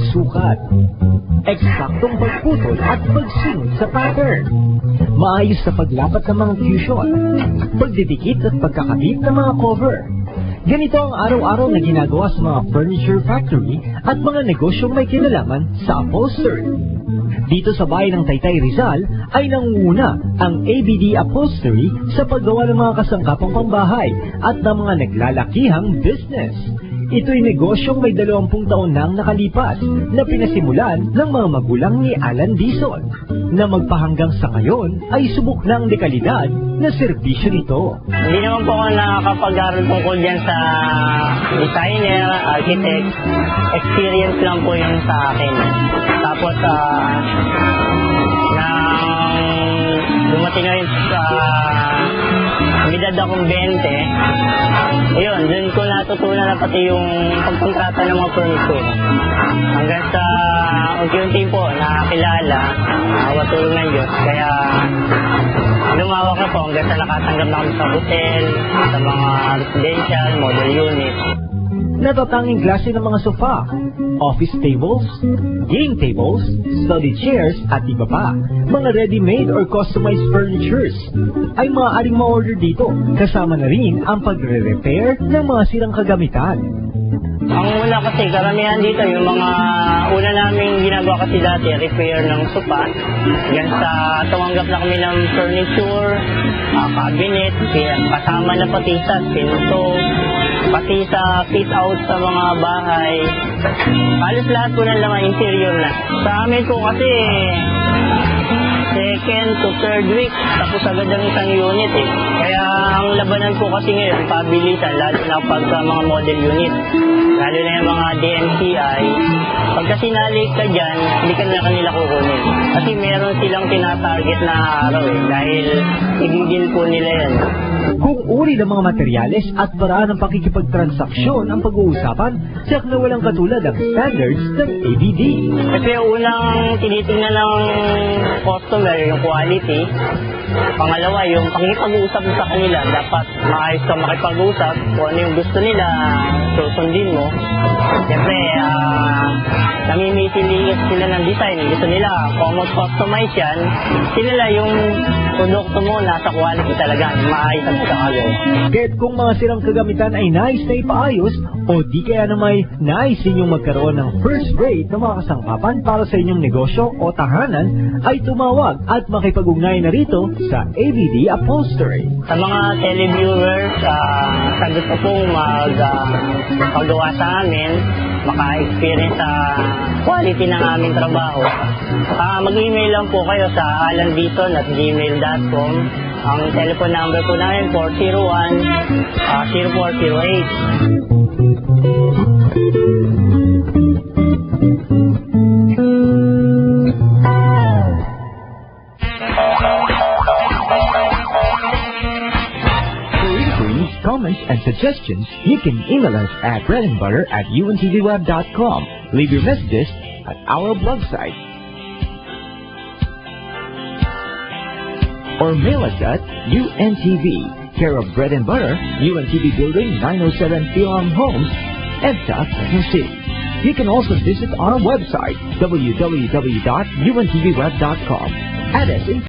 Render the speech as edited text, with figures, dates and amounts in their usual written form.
pagsukat, eksaktong pagputol at pagsunod sa pattern, maayos sa paglapat ng mga fusion, pagdidikit at pagkakabit ng mga cover. Ganito ang araw-araw na ginagawa sa mga furniture factory at mga negosyong may kinalaman sa upholstery. Dito sa bayan ng Taytay Rizal ay nangunguna ang ABD Upholstery sa paggawa ng mga kasangkapang pambahay at ng mga naglalakihang business. Ito'y negosyong may 20 taon nang nakalipas na pinasimulan ng mga magulang ni Alan Dizon na magpahanggang sa ngayon ay subok na ang dekalidad na serbisyo nito. Hindi naman po ako nakakapag-aral tungkol dyan sa designer, architect. Experience lang po yun sa akin. Tapos, dumating ngayon sa edad akong 20, ayun, dun ko natutunan na pati yung pagkontrata ng mga furniture. Hanggang sa unti-unti po nakakilala, awatulong ng Diyos. Kaya lumawak na po hanggang sa nakatanggap na kami sa hotel, sa mga residential, model unit. Natatanging klase ng mga sofa, office tables, game tables, study chairs at iba pa, mga ready-made or customized furnitures ay maaaring ma-order dito, kasama na rin ang pagre-repair ng mga sirang kagamitan. Ang una kasi, karamihan dito, yung mga una namin ginagawa kasi dati, repair ng sofa. Yan sa tumanggap na kami ng furniture, cabinet, kasama na pati sa pinto, pati sa fit out sa mga bahay. Halos lahat po ng laman interior na. Sa amin po kasi, second to third week, tapos agad ang isang unit eh. Kaya ang labanan po kasi ngayon, pabilisan, lalo na pagka mga model unit. Lalo na yung mga DMCI. Pagka sinalik ka dyan, hindi ka na kanila kukunin. Kasi meron silang tinatarget na araw eh, dahil igigil po nila yan. Kung uri ng mga materyales at paraan ng pakikipagtransaksyon ang pag-uusapan, tiyak na walang katulad ang standards ng ABD. Kasi unang tinitingnan ng customer yung quality. Pangalawa, yung pakikipag-uusap sa kanila. Dapat maayos ka makipag-usap kung ano yung gusto nila, susundin mo. Siyempre, namimitilis sila ng design. Gusto nila, kung mag-customize yan, sila yung produkto mo nasa quality talaga. Maayos ang pagkakagawa. Kahit kung mga sirang kagamitan ay nais na ipaayos o di kaya na may nais inyong magkaroon ng first rate na mga kasangkapan para sa inyong negosyo o tahanan, ay tumawag at makipag-ugnay na rito sa ABD Upholstery. Sa mga televiewers, sa gusto pong magpagawa sa amin, maka-experience sa quality ng aming trabaho, mag-email lang po kayo sa alandizon@gmail.com. Ang telephone number po namin 401-0408. Comments and suggestions, you can email us at breadandbutter@untvweb.com. Leave your messages at our blog site. Or mail us at UNTV, care of Bread and Butter, UNTV Building, 907 Philom Homes, EDSA, Quezon City. You can also visit our website, www.untvweb.com. Add us in